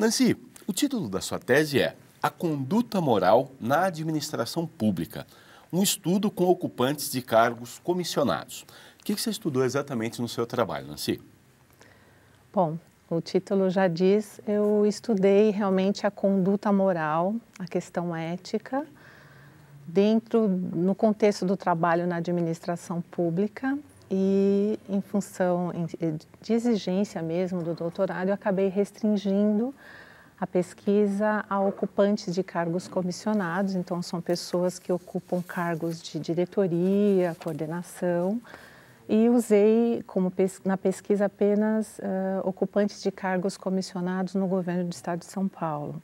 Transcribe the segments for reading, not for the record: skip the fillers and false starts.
Nancy, o título da sua tese é A Conduta Moral na Administração Pública, um estudo com ocupantes de cargos comissionados. O que você estudou exatamente no seu trabalho, Nancy? Bom, o título já diz, eu estudei realmente a conduta moral, a questão ética, no contexto do trabalho na administração pública e em função de exigência mesmo do doutorado, eu acabei restringindo a pesquisa a ocupantes de cargos comissionados, então são pessoas que ocupam cargos de diretoria, coordenação, e usei na pesquisa apenas ocupantes de cargos comissionados no governo do estado de São Paulo.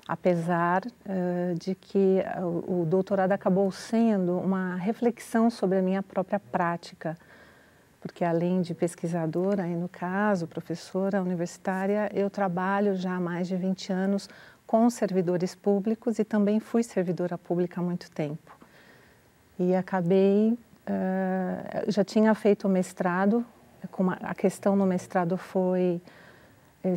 Apesar de que o doutorado acabou sendo uma reflexão sobre a minha própria prática, porque além de pesquisadora, aí no caso, professora universitária, eu trabalho já há mais de 20 anos com servidores públicos e também fui servidora pública há muito tempo. E acabei, já tinha feito o mestrado, a questão no mestrado foi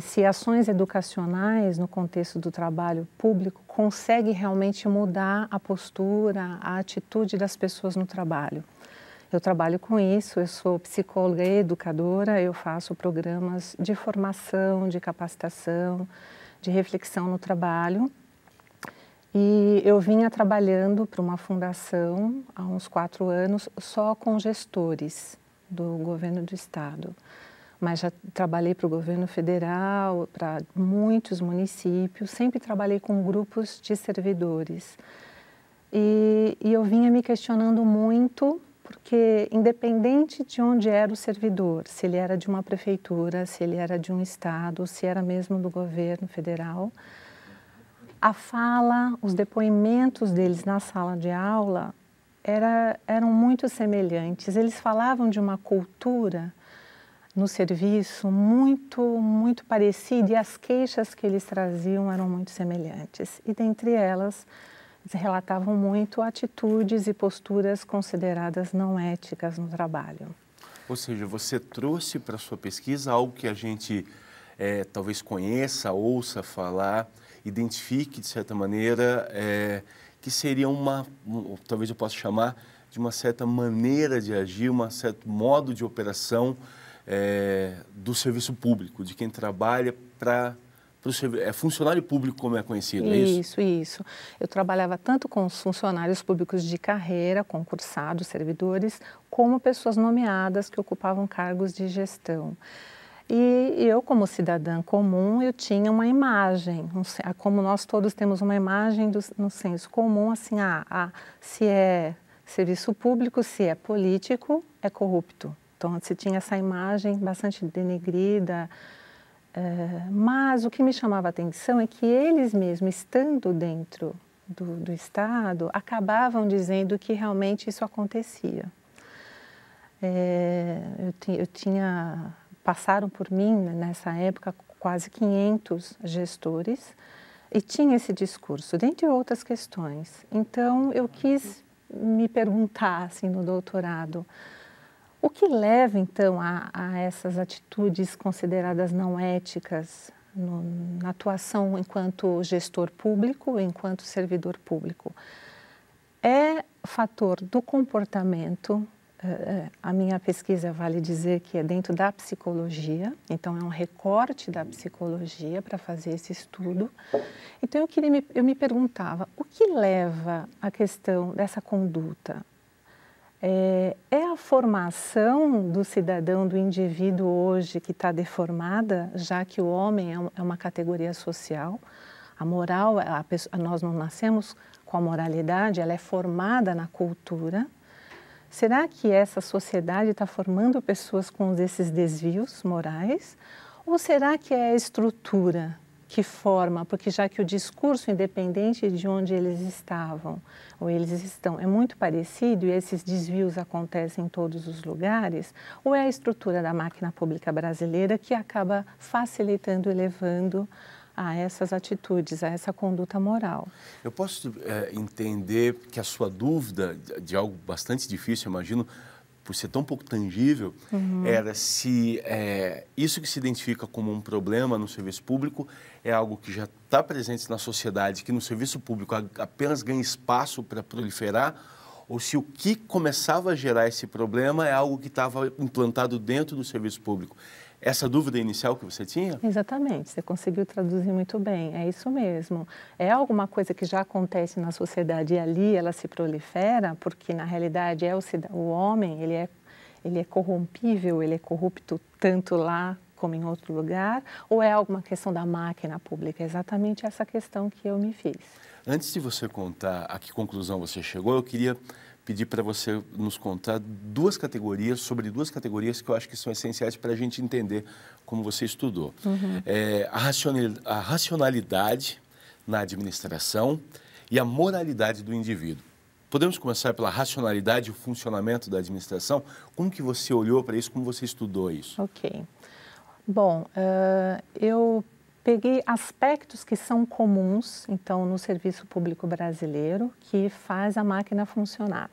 se ações educacionais no contexto do trabalho público conseguem realmente mudar a postura, a atitude das pessoas no trabalho. Eu trabalho com isso, eu sou psicóloga e educadora, eu faço programas de formação, de capacitação, de reflexão no trabalho. E eu vinha trabalhando para uma fundação há uns 4 anos só com gestores do governo do estado. Mas já trabalhei para o governo federal, para muitos municípios, sempre trabalhei com grupos de servidores. E eu vinha me questionando muito, porque independente de onde era o servidor, se ele era de uma prefeitura, se ele era de um estado, se era mesmo do governo federal, a fala, os depoimentos deles na sala de aula eram muito semelhantes. Eles falavam de uma cultura no serviço muito parecida e as queixas que eles traziam eram muito semelhantes. E dentre elas, eles relatavam muito atitudes e posturas consideradas não éticas no trabalho. Ou seja, você trouxe para a sua pesquisa algo que a gente talvez conheça, ouça falar, identifique de certa maneira, que seria talvez eu possa chamar de uma certa maneira de agir, um certo modo de operação do serviço público, de quem trabalha para funcionário público, como é conhecido, é isso? Isso. Eu trabalhava tanto com os funcionários públicos de carreira, concursados, servidores, como pessoas nomeadas que ocupavam cargos de gestão. E eu, como cidadã comum, eu tinha uma imagem, como nós todos temos uma imagem no senso comum, assim, se é serviço público, se é político, é corrupto. Então, se tinha essa imagem bastante denegrida, mas o que me chamava a atenção é que eles mesmos, estando dentro do Estado, acabavam dizendo que realmente isso acontecia. Passaram por mim, nessa época, quase 500 gestores e tinha esse discurso, dentre outras questões. Então, eu quis me perguntar, assim, no doutorado, o que leva, então, a essas atitudes consideradas não éticas na atuação enquanto gestor público, enquanto servidor público? É fator do comportamento. A minha pesquisa vale dizer que é dentro da psicologia, então é um recorte da psicologia para fazer esse estudo. Então eu me perguntava, o que leva à questão dessa conduta? É a formação do cidadão, do indivíduo hoje que está deformada, já que o homem é uma categoria social. A moral, nós não nascemos com a moralidade, ela é formada na cultura. Será que essa sociedade está formando pessoas com esses desvios morais? Ou será que é a estrutura que forma? Porque já que o discurso, independente de onde eles estavam ou eles estão, é muito parecido e esses desvios acontecem em todos os lugares, ou é a estrutura da máquina pública brasileira que acaba facilitando e levando a essas atitudes, a essa conduta moral? Eu posso entender que a sua dúvida de algo bastante difícil, imagino, por ser tão pouco tangível, era se isso que se identifica como um problema no serviço público é algo que já está presente na sociedade, que no serviço público apenas ganha espaço para proliferar, ou se o que começava a gerar esse problema é algo que estava implantado dentro do serviço público. Essa dúvida inicial que você tinha? Exatamente, você conseguiu traduzir muito bem, é isso mesmo. É alguma coisa que já acontece na sociedade e ali ela se prolifera, porque na realidade o homem, ele é corrompível, ele é corrupto tanto lá como em outro lugar, ou é alguma questão da máquina pública? É exatamente essa questão que eu me fiz. Antes de você contar a que conclusão você chegou, eu queria pedir para você nos contar sobre duas categorias que eu acho que são essenciais para a gente entender como você estudou. A racionalidade na administração e a moralidade do indivíduo. Podemos começar pela racionalidade e o funcionamento da administração? Como que você olhou para isso, como você estudou isso? Ok. Bom, eu peguei aspectos que são comuns, então, no serviço público brasileiro, que faz a máquina funcionar.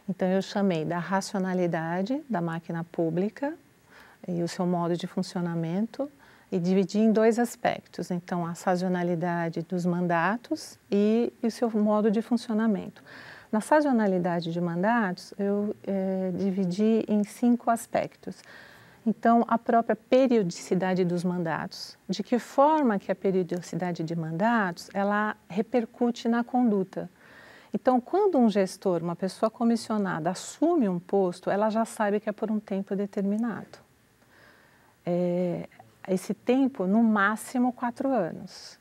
Então, eu chamei da racionalidade da máquina pública e o seu modo de funcionamento e dividi em dois aspectos. Então, a sazonalidade dos mandatos e o seu modo de funcionamento. Na sazonalidade de mandatos, eu dividi em 5 aspectos. Então, a própria periodicidade dos mandatos. De que forma que a periodicidade de mandatos, ela repercute na conduta. Então, quando um gestor, uma pessoa comissionada, assume um posto, ela já sabe que é por um tempo determinado. Esse tempo, no máximo, 4 anos.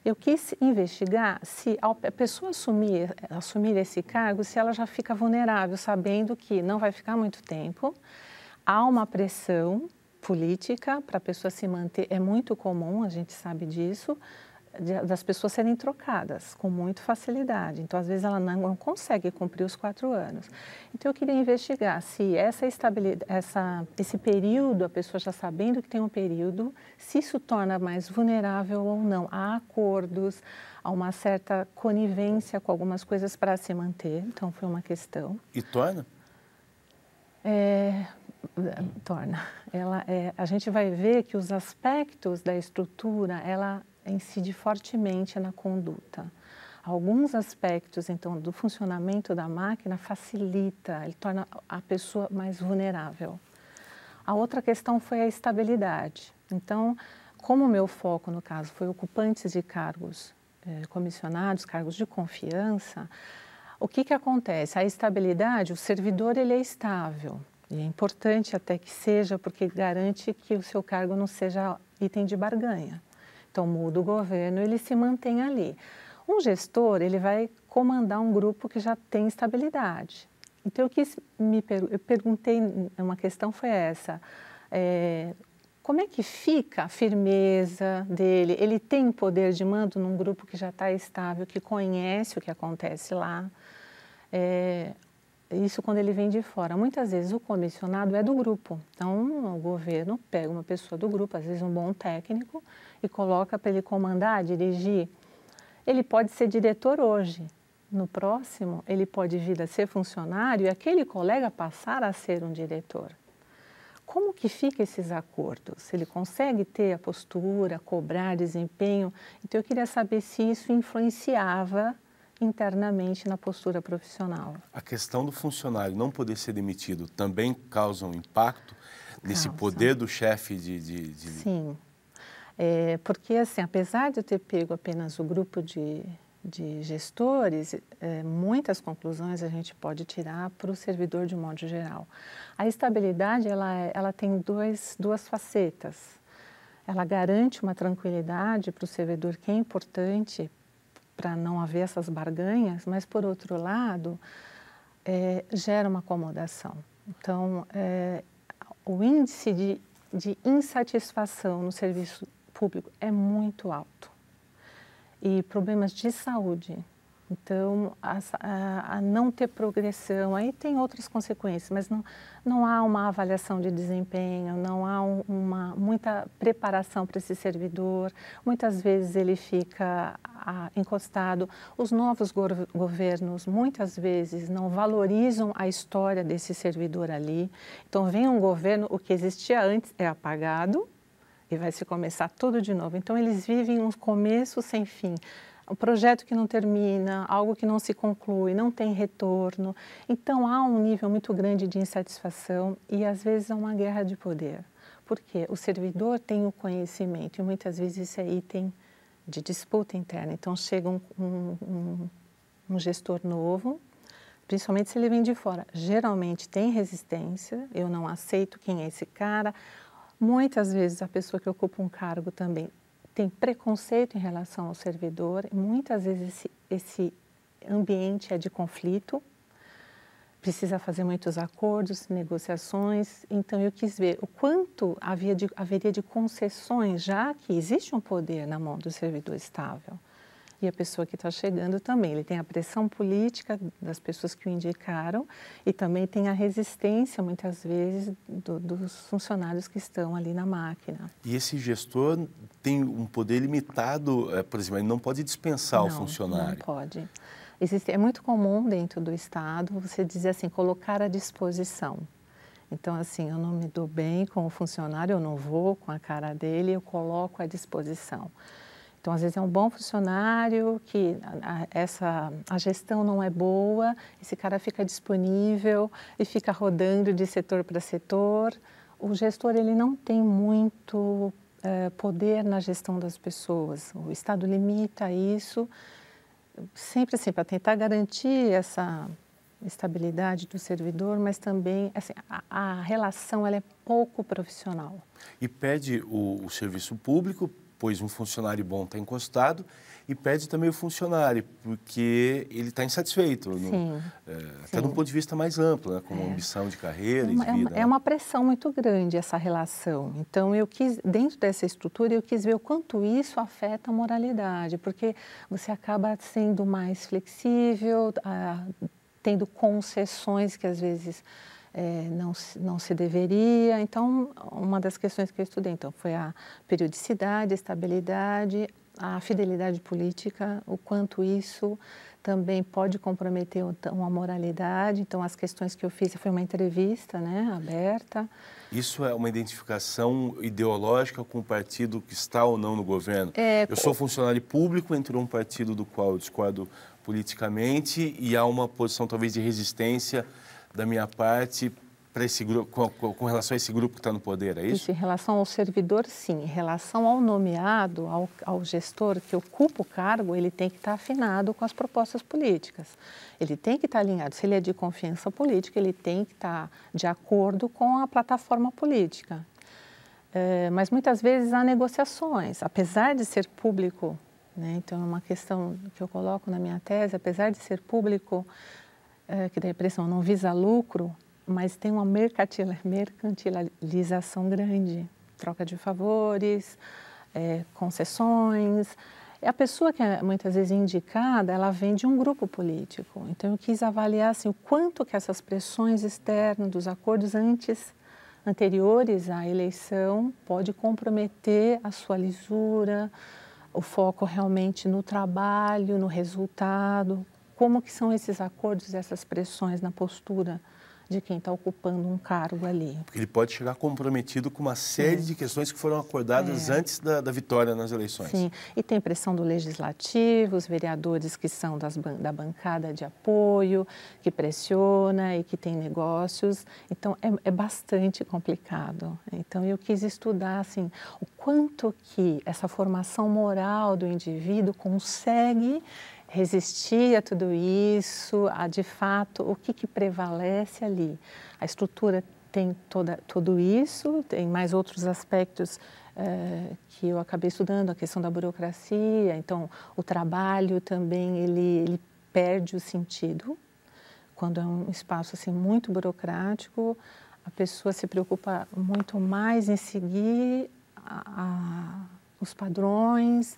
Eu quis investigar se a pessoa assumir esse cargo, se ela já fica vulnerável, sabendo que não vai ficar muito tempo. Há uma pressão política para a pessoa se manter, é muito comum, a gente sabe disso, das pessoas serem trocadas com muita facilidade. Então, às vezes, ela não consegue cumprir os 4 anos. Então, eu queria investigar se esse período, a pessoa já sabendo que tem um período, se isso torna mais vulnerável ou não. Há acordos, há uma certa conivência com algumas coisas para se manter. Então, foi uma questão. E torna? Torna. A gente vai ver que os aspectos da estrutura, ela incide fortemente na conduta. Alguns aspectos, então, do funcionamento da máquina facilita, ele torna a pessoa mais vulnerável. A outra questão foi a estabilidade. Então, como o meu foco, no caso, foi ocupantes de cargos comissionados, cargos de confiança, o que acontece? A estabilidade, o servidor, ele é estável. E é importante até que seja, porque garante que o seu cargo não seja item de barganha. Então, muda o governo, ele se mantém ali. Um gestor, ele vai comandar um grupo que já tem estabilidade. Então, eu perguntei, uma questão foi essa, como é que fica a firmeza dele? Ele tem poder de mando num grupo que já está estável, que conhece o que acontece lá. Isso quando ele vem de fora. Muitas vezes o comissionado é do grupo. Então, o governo pega uma pessoa do grupo, às vezes um bom técnico, e coloca para ele comandar, dirigir. Ele pode ser diretor hoje. No próximo, ele pode vir a ser funcionário e aquele colega passar a ser um diretor. Como que fica esses acordos? Ele consegue ter a postura, cobrar desempenho? Então, eu queria saber se isso influenciava internamente na postura profissional. A questão do funcionário não poder ser demitido também causa um impacto nesse poder do chefe de... Sim, porque assim, apesar de eu ter pego apenas o grupo de gestores, muitas conclusões a gente pode tirar para o servidor de um modo geral. A estabilidade, ela tem duas facetas. Ela garante uma tranquilidade para o servidor que é importante para não haver essas barganhas, mas, por outro lado, gera uma acomodação. Então, o índice de insatisfação no serviço público é muito alto. E problemas de saúde Então, a não ter progressão, aí tem outras consequências, mas não há uma avaliação de desempenho, não há muita preparação para esse servidor, muitas vezes ele fica encostado. Os novos governos, muitas vezes, não valorizam a história desse servidor ali. Então, vem um governo, o que existia antes é apagado e vai se começar tudo de novo. Então, eles vivem um começo sem fim. Um projeto que não termina, algo que não se conclui, não tem retorno. Então, há um nível muito grande de insatisfação e, às vezes, há uma guerra de poder. Por quê? O servidor tem o conhecimento e, muitas vezes, isso é item de disputa interna. Então, chega um gestor novo, principalmente se ele vem de fora. Geralmente, tem resistência, eu não aceito quem é esse cara. Muitas vezes, a pessoa que ocupa um cargo também tem preconceito em relação ao servidor, muitas vezes esse ambiente é de conflito, precisa fazer muitos acordos, negociações, então eu quis ver o quanto haveria de concessões, já que existe um poder na mão do servidor estável. E a pessoa que está chegando também, ele tem a pressão política das pessoas que o indicaram e também tem a resistência, muitas vezes, dos funcionários que estão ali na máquina. E esse gestor tem um poder limitado, por exemplo, ele não pode dispensar o funcionário. Não pode. É muito comum dentro do Estado você dizer assim, colocar à disposição. Então, assim, eu não me dou bem com o funcionário, eu não vou com a cara dele, eu coloco à disposição. Então, às vezes é um bom funcionário, que a gestão não é boa, esse cara fica disponível e fica rodando de setor para setor. O gestor, ele não tem muito poder na gestão das pessoas. O Estado limita isso, sempre assim, para tentar garantir essa estabilidade do servidor, mas também assim, a relação ela é pouco profissional. E pede o serviço público, pois um funcionário bom está encostado, e pede também o funcionário, porque ele está insatisfeito, até de um ponto de vista mais amplo, né, com uma ambição de carreira e de vida. É uma pressão muito grande essa relação. Então, dentro dessa estrutura, eu quis ver o quanto isso afeta a moralidade, porque você acaba sendo mais flexível, tendo concessões que às vezes não se deveria. Então, uma das questões que eu estudei então, foi a periodicidade, a estabilidade, a fidelidade política, o quanto isso também pode comprometer uma moralidade. Então, as questões que eu fiz, foi uma entrevista, né, aberta. Isso é uma identificação ideológica com o partido que está ou não no governo? Eu sou funcionário público, entrou um partido do qual eu discordo politicamente e há uma posição talvez de resistência da minha parte para esse grupo, com relação a esse grupo que está no poder, é isso? Isso, em relação ao servidor, sim. Em relação ao nomeado, ao gestor que ocupa o cargo, ele tem que estar afinado com as propostas políticas. Ele tem que estar alinhado. Se ele é de confiança política, ele tem que estar de acordo com a plataforma política. Mas muitas vezes há negociações, apesar de ser público, né? Então é uma questão que eu coloco na minha tese, apesar de ser público, que dá a impressão não visa lucro, mas tem uma mercantilização grande, troca de favores, concessões. A pessoa que é muitas vezes indicada, ela vem de um grupo político. Então eu quis avaliar assim, o quanto que essas pressões externas dos acordos anteriores à eleição pode comprometer a sua lisura, o foco realmente no trabalho, no resultado. Como que são esses acordos, essas pressões na postura de quem está ocupando um cargo ali? Porque ele pode chegar comprometido com uma série de questões que foram acordadas antes da vitória nas eleições. Sim, e tem pressão do legislativo, os vereadores que são da bancada de apoio, que pressiona e que tem negócios. Então, é bastante complicado. Então, eu quis estudar assim, o quanto que essa formação moral do indivíduo consegue resistir a tudo isso, de fato, o que prevalece ali. A estrutura tem tudo isso, tem mais outros aspectos que eu acabei estudando, a questão da burocracia, então o trabalho também, ele perde o sentido. Quando é um espaço assim, muito burocrático, a pessoa se preocupa muito mais em seguir os padrões,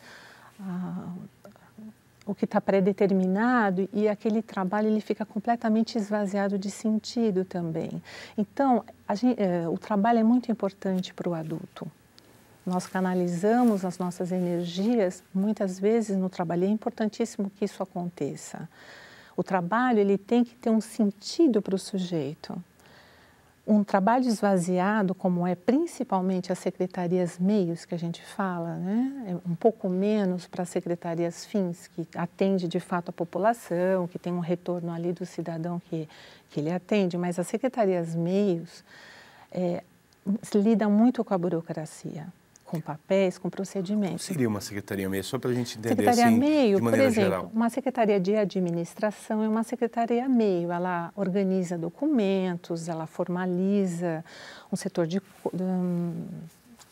o que está pré-determinado, e aquele trabalho ele fica completamente esvaziado de sentido também. Então, o trabalho é muito importante para o adulto. Nós canalizamos as nossas energias, muitas vezes no trabalho, e é importantíssimo que isso aconteça. O trabalho ele tem que ter um sentido para o sujeito. Um trabalho esvaziado, como é principalmente as secretarias meios que a gente fala, né? É um pouco menos para as secretarias fins, que atende de fato a população, que tem um retorno ali do cidadão que ele atende, mas as secretarias meios lidam muito com a burocracia, com papéis, com procedimentos. O que seria uma secretaria meio? Só para a gente entender secretaria assim, meio, de maneira por exemplo, geral. Uma secretaria de administração é uma secretaria meio. Ela organiza documentos, ela formaliza um setor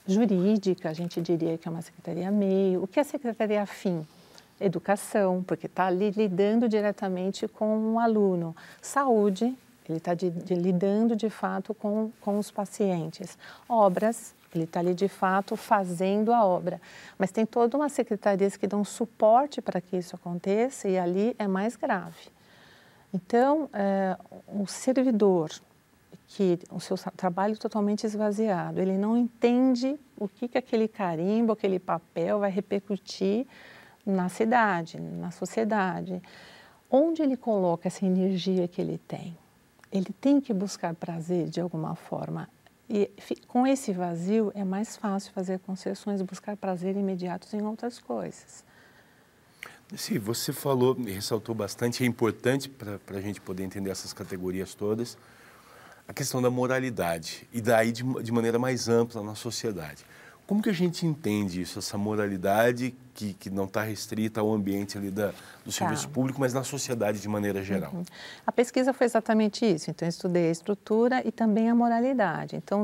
jurídica, a gente diria que é uma secretaria meio. O que é secretaria fim? Educação, porque está ali lidando diretamente com o aluno. Saúde, ele está lidando de fato com os pacientes. Obras, ele está ali de fato fazendo a obra. Mas tem toda uma secretarias que dão suporte para que isso aconteça, e ali é mais grave. Então, o servidor, que o seu trabalho totalmente esvaziado, ele não entende o que aquele carimbo, aquele papel vai repercutir na cidade, na sociedade. Onde ele coloca essa energia que ele tem? Ele tem que buscar prazer de alguma forma. E com esse vazio é mais fácil fazer concessões, buscar prazer imediatos em outras coisas. Sim, você falou e ressaltou bastante, é importante para a gente poder entender essas categorias todas, a questão da moralidade, e daí de maneira mais ampla na sociedade. Como que a gente entende isso, essa moralidade que não está restrita ao ambiente ali do serviço público, mas na sociedade de maneira geral? Uhum. A pesquisa foi exatamente isso. Então, eu estudei a estrutura e também a moralidade. Então,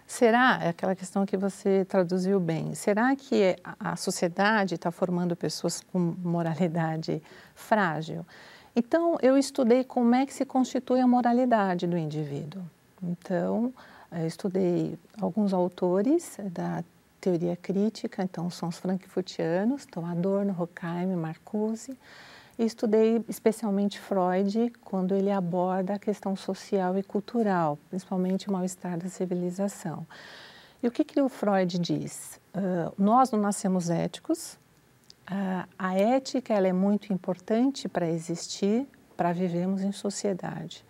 será, é aquela questão que você traduziu bem, será que a sociedade está formando pessoas com moralidade frágil? Então, eu estudei como é que se constitui a moralidade do indivíduo. Então, eu estudei alguns autores da teoria crítica, então são os frankfurtianos, então Adorno, Horkheim, Marcuse, e estudei especialmente Freud quando ele aborda a questão social e cultural, principalmente o mal-estar da civilização. E o que o Freud diz? Nós não nascemos éticos, a ética ela é muito importante para existir, para vivermos em sociedade.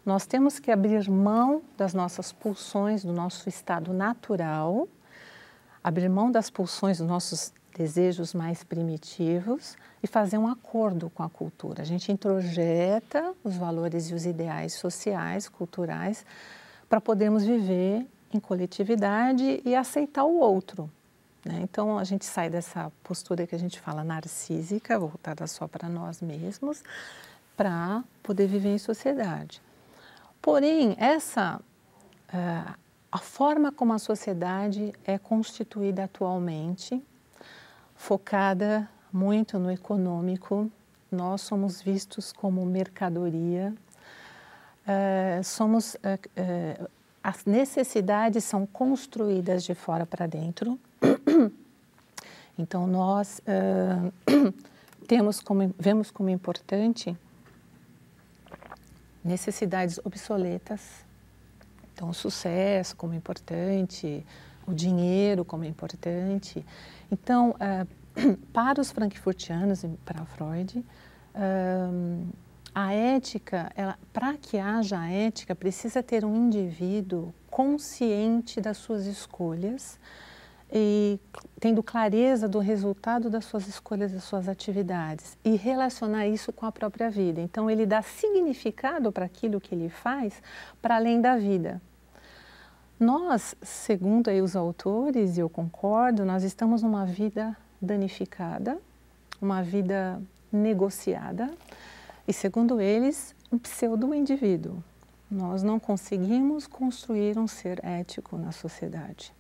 Nós temos que abrir mão das nossas pulsões, do nosso estado natural, abrir mão das pulsões dos nossos desejos mais primitivos e fazer um acordo com a cultura. A gente introjeta os valores e os ideais sociais, culturais, para podermos viver em coletividade e aceitar o outro, né? Então, a gente sai dessa postura que a gente fala narcísica, voltada só para nós mesmos, para poder viver em sociedade. Porém, a forma como a sociedade é constituída atualmente, focada muito no econômico, nós somos vistos como mercadoria, as necessidades são construídas de fora para dentro. Então, nós vemos como importante necessidades obsoletas. Então, o sucesso como importante, o dinheiro como importante. Então, para os frankfurtianos e para Freud, a ética, para que haja a ética, precisa ter um indivíduo consciente das suas escolhas e tendo clareza do resultado das suas escolhas e das suas atividades e relacionar isso com a própria vida. Então, ele dá significado para aquilo que ele faz para além da vida. Nós, segundo aí os autores, e eu concordo, nós estamos numa vida danificada, uma vida negociada e, segundo eles, um pseudo-indivíduo. Nós não conseguimos construir um ser ético na sociedade.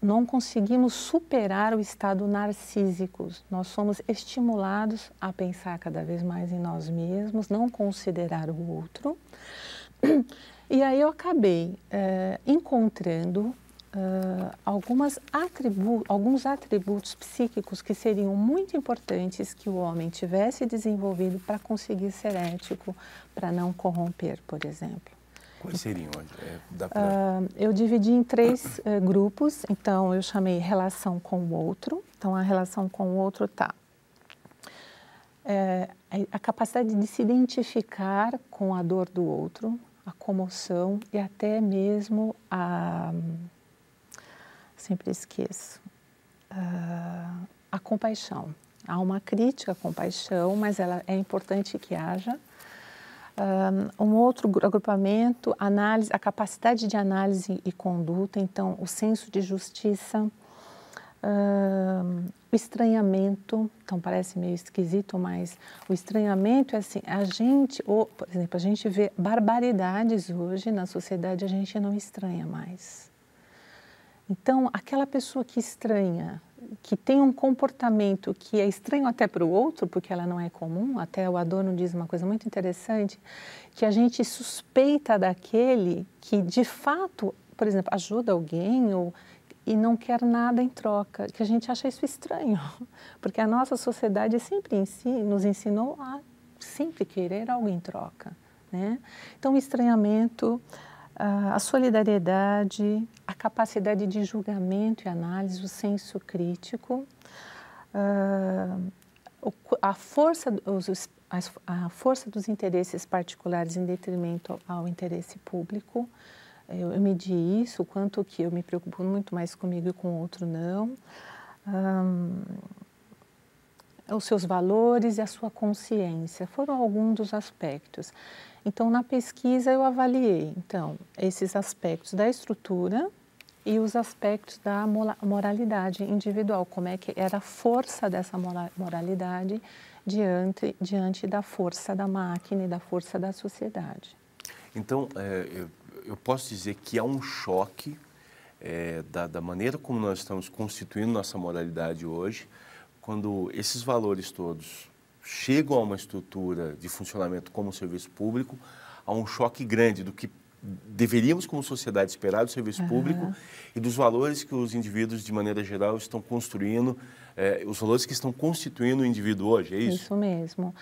Não conseguimos superar o estado narcísico. Nós somos estimulados a pensar cada vez mais em nós mesmos, não considerar o outro. E aí eu acabei encontrando alguns atributos psíquicos que seriam muito importantes que o homem tivesse desenvolvido para conseguir ser ético, para não corromper, por exemplo. Quais seriam? Eu dividi em 3 grupos, então eu chamei relação com o outro. Então a relação com o outro está a capacidade de se identificar com a dor do outro, a comoção e até mesmo sempre esqueço, a compaixão. Há uma crítica à compaixão, mas ela é importante que haja. Um outro agrupamento, análise, a capacidade de análise e conduta, então o senso de justiça, o estranhamento, então parece meio esquisito, mas o estranhamento é assim, por exemplo, a gente vê barbaridades hoje na sociedade, a gente não estranha mais. Então, aquela pessoa que estranha, que tem um comportamento que é estranho até para o outro, porque ela não é comum, até o Adorno diz uma coisa muito interessante, que a gente suspeita daquele que, de fato, por exemplo, ajuda alguém e não quer nada em troca, que a gente acha isso estranho, porque a nossa sociedade sempre nos ensinou a sempre querer algo em troca, né? Então, o estranhamento, a solidariedade, a capacidade de julgamento e análise, o senso crítico, a força dos interesses particulares em detrimento ao interesse público. Eu medi isso, o quanto que eu me preocupo muito mais comigo e com o outro não. Os seus valores e a sua consciência foram alguns dos aspectos. Então, na pesquisa eu avaliei, então, esses aspectos da estrutura e os aspectos da moralidade individual, como é que era a força dessa moralidade diante da força da máquina e da força da sociedade. Então, eu posso dizer que há um choque da maneira como nós estamos constituindo nossa moralidade hoje, quando esses valores todos chegam a uma estrutura de funcionamento como o serviço público, há um choque grande do que deveríamos como sociedade esperar do serviço público e dos valores que os indivíduos, de maneira geral, estão construindo, os valores que estão constituindo o indivíduo hoje, é isso? Isso mesmo.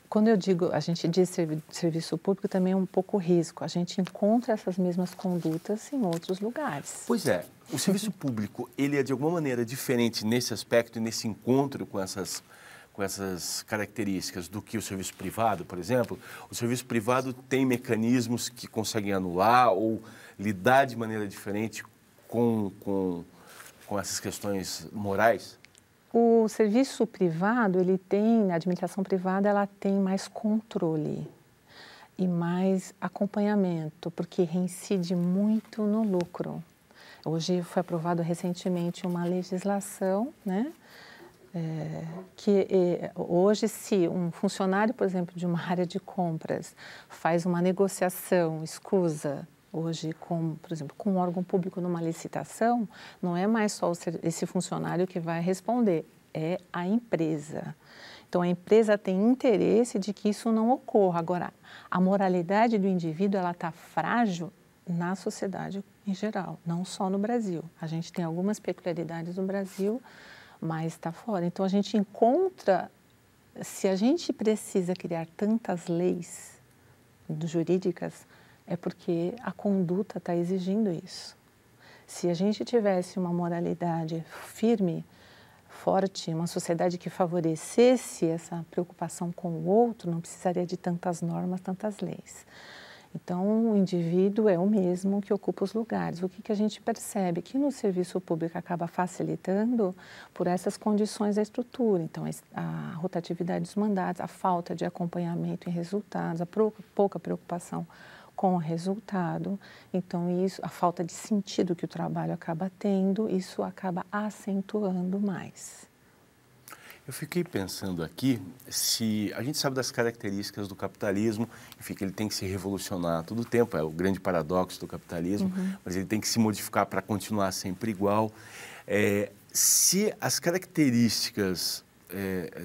Quando eu digo, a gente diz serviço público, também é um pouco risco. A gente encontra essas mesmas condutas em outros lugares. Pois é. O serviço público, ele é de alguma maneira diferente nesse aspecto, nesse encontro com essas características do que o serviço privado, por exemplo? O serviço privado tem mecanismos que conseguem anular ou lidar de maneira diferente com essas questões morais? O serviço privado, a administração privada, ela tem mais controle e mais acompanhamento, porque reincide muito no lucro. Hoje foi aprovado recentemente uma legislação, né, que hoje se um funcionário, por exemplo, de uma área de compras faz uma negociação escusa, hoje, por exemplo, com um órgão público numa licitação, não é mais só esse funcionário que vai responder, é a empresa. Então, a empresa tem interesse de que isso não ocorra. Agora, a moralidade do indivíduo, ela está frágil na sociedade em geral, não só no Brasil. A gente tem algumas peculiaridades no Brasil, mas está fora. Então, a gente encontra, se a gente precisa criar tantas leis jurídicas, é porque a conduta está exigindo isso. Se a gente tivesse uma moralidade firme, forte, uma sociedade que favorecesse essa preocupação com o outro, não precisaria de tantas normas, tantas leis. Então, o indivíduo é o mesmo que ocupa os lugares. O que a gente percebe? Que no serviço público acaba facilitando por essas condições da estrutura. Então, a rotatividade dos mandatos, a falta de acompanhamento em resultados, a pouca preocupação com o resultado. Então, a falta de sentido que o trabalho acaba tendo, isso acaba acentuando mais. Eu fiquei pensando aqui, se a gente sabe das características do capitalismo, enfim, que ele tem que se revolucionar a todo tempo, é o grande paradoxo do capitalismo, mas ele tem que se modificar para continuar sempre igual. Se as características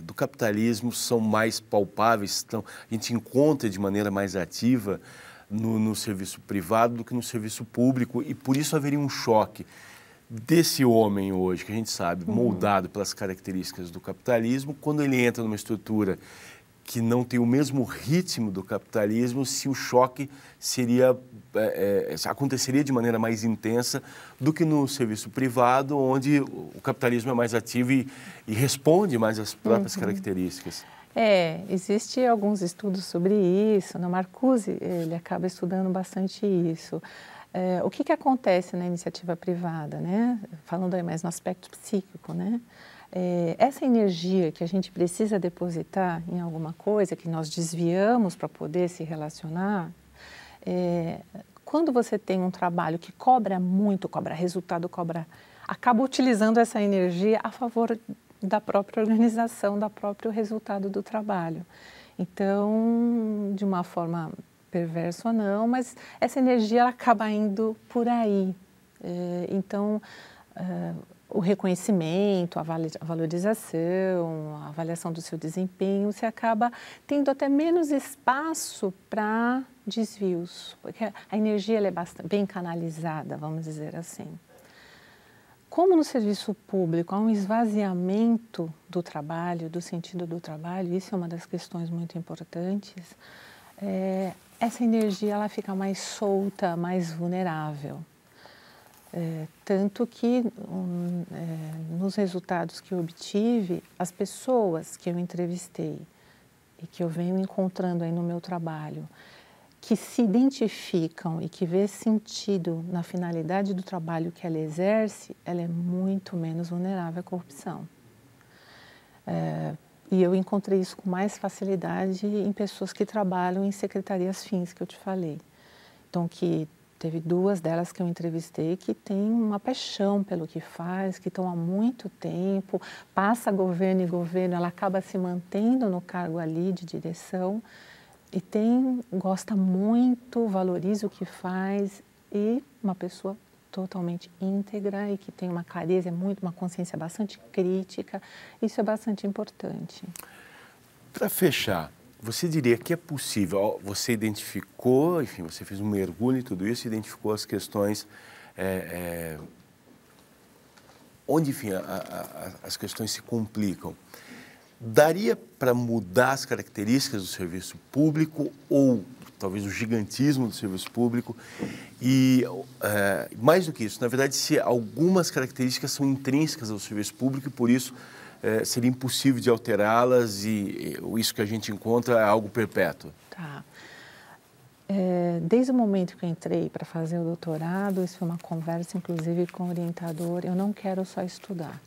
do capitalismo são mais palpáveis, a gente encontra de maneira mais ativa no serviço privado do que no serviço público, e por isso haveria um choque desse homem hoje, que a gente sabe, moldado pelas características do capitalismo, quando ele entra numa estrutura que não tem o mesmo ritmo do capitalismo, se o choque aconteceria de maneira mais intensa do que no serviço privado, onde o capitalismo é mais ativo e responde mais às próprias características. Existem alguns estudos sobre isso. No Marcuse, ele acaba estudando bastante isso. O que acontece na iniciativa privada, né? Falando aí mais no aspecto psíquico, né? Essa energia que a gente precisa depositar em alguma coisa, que nós desviamos para poder se relacionar, quando você tem um trabalho que cobra muito, cobra resultado, acaba utilizando essa energia a favor da própria organização, do próprio resultado do trabalho. Então, de uma forma perversa ou não, mas essa energia ela acaba indo por aí. Então, o reconhecimento, a valorização, a avaliação do seu desempenho, você acaba tendo até menos espaço para desvios, porque a energia ela é bem canalizada, vamos dizer assim. Como no serviço público há um esvaziamento do trabalho, do sentido do trabalho, isso é uma das questões muito importantes, essa energia ela fica mais solta, mais vulnerável. Tanto que nos resultados que eu obtive, as pessoas que eu entrevistei e que eu venho encontrando aí no meu trabalho, que se identificam e que vê sentido na finalidade do trabalho que ela exerce, ela é muito menos vulnerável à corrupção. E eu encontrei isso com mais facilidade em pessoas que trabalham em secretarias fins, que eu te falei. Então, teve 2 delas que eu entrevistei que têm uma paixão pelo que faz, que estão há muito tempo, passa governo e governo, ela acaba se mantendo no cargo ali de direção e gosta muito, valoriza o que faz e uma pessoa totalmente íntegra e que tem uma clareza, uma consciência bastante crítica, isso é bastante importante. Para fechar, você diria que é possível, você identificou, enfim, você fez um mergulho em tudo isso, identificou as questões, onde, enfim, as questões se complicam. Daria para mudar as características do serviço público ou talvez o gigantismo do serviço público e, mais do que isso, na verdade, se algumas características são intrínsecas ao serviço público e, por isso, seria impossível de alterá-las e isso que a gente encontra é algo perpétuo. Tá. Desde o momento que eu entrei para fazer o doutorado, isso foi uma conversa, inclusive, com o orientador, eu não quero só estudar,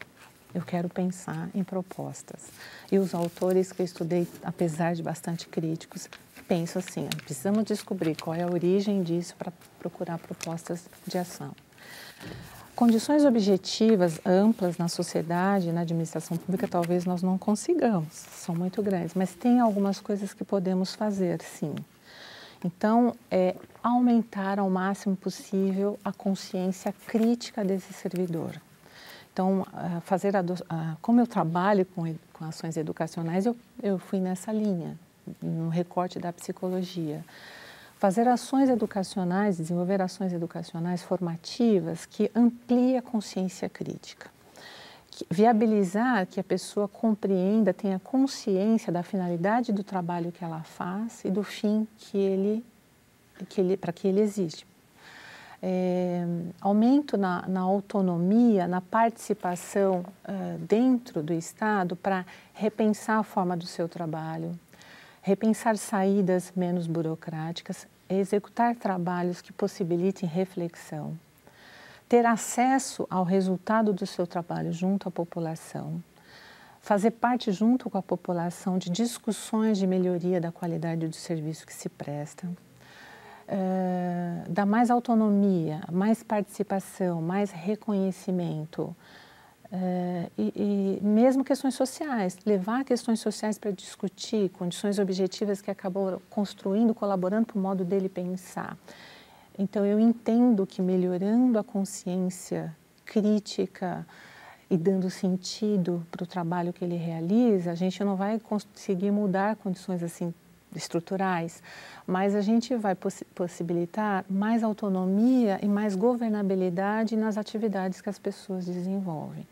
eu quero pensar em propostas. E os autores que eu estudei, apesar de bastante críticos, pensam assim, precisamos descobrir qual é a origem disso para procurar propostas de ação. Condições objetivas amplas na sociedade, na administração pública, talvez nós não consigamos, são muito grandes, mas tem algumas coisas que podemos fazer, sim. Então, aumentar ao máximo possível a consciência crítica desse servidor. Então, como eu trabalho com ações educacionais, eu fui nessa linha, no recorte da psicologia. Fazer ações educacionais, desenvolver ações educacionais formativas que ampliem a consciência crítica. Viabilizar que a pessoa compreenda, tenha consciência da finalidade do trabalho que ela faz e do fim para que ele existe. Aumento na autonomia, na participação dentro do Estado para repensar a forma do seu trabalho, repensar saídas menos burocráticas, executar trabalhos que possibilitem reflexão, ter acesso ao resultado do seu trabalho junto à população, fazer parte junto com a população de discussões de melhoria da qualidade do serviço que se presta, dar mais autonomia, mais participação, mais reconhecimento, e mesmo questões sociais, levar questões sociais para discutir, condições objetivas que acabam construindo, colaborando para o modo dele pensar. Então, eu entendo que melhorando a consciência crítica e dando sentido para o trabalho que ele realiza, a gente não vai conseguir mudar condições assim estruturais, mas a gente vai possibilitar mais autonomia e mais governabilidade nas atividades que as pessoas desenvolvem.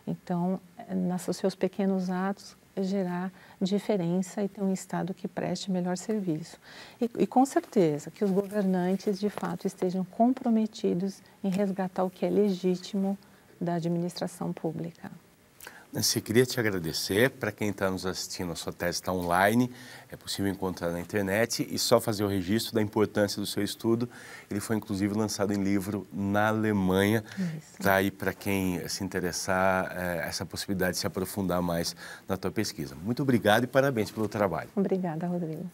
Então, nos seus pequenos atos, gerar diferença e ter um Estado que preste melhor serviço. E com certeza que os governantes, de fato, estejam comprometidos em resgatar o que é legítimo da administração pública. Nancy, queria te agradecer. Para quem está nos assistindo, a sua tese está online, é possível encontrar na internet e só fazer o registro da importância do seu estudo. Ele foi, inclusive, lançado em livro na Alemanha. Está aí para quem se interessar, essa possibilidade de se aprofundar mais na tua pesquisa. Muito obrigado e parabéns pelo trabalho. Obrigada, Rodrigo.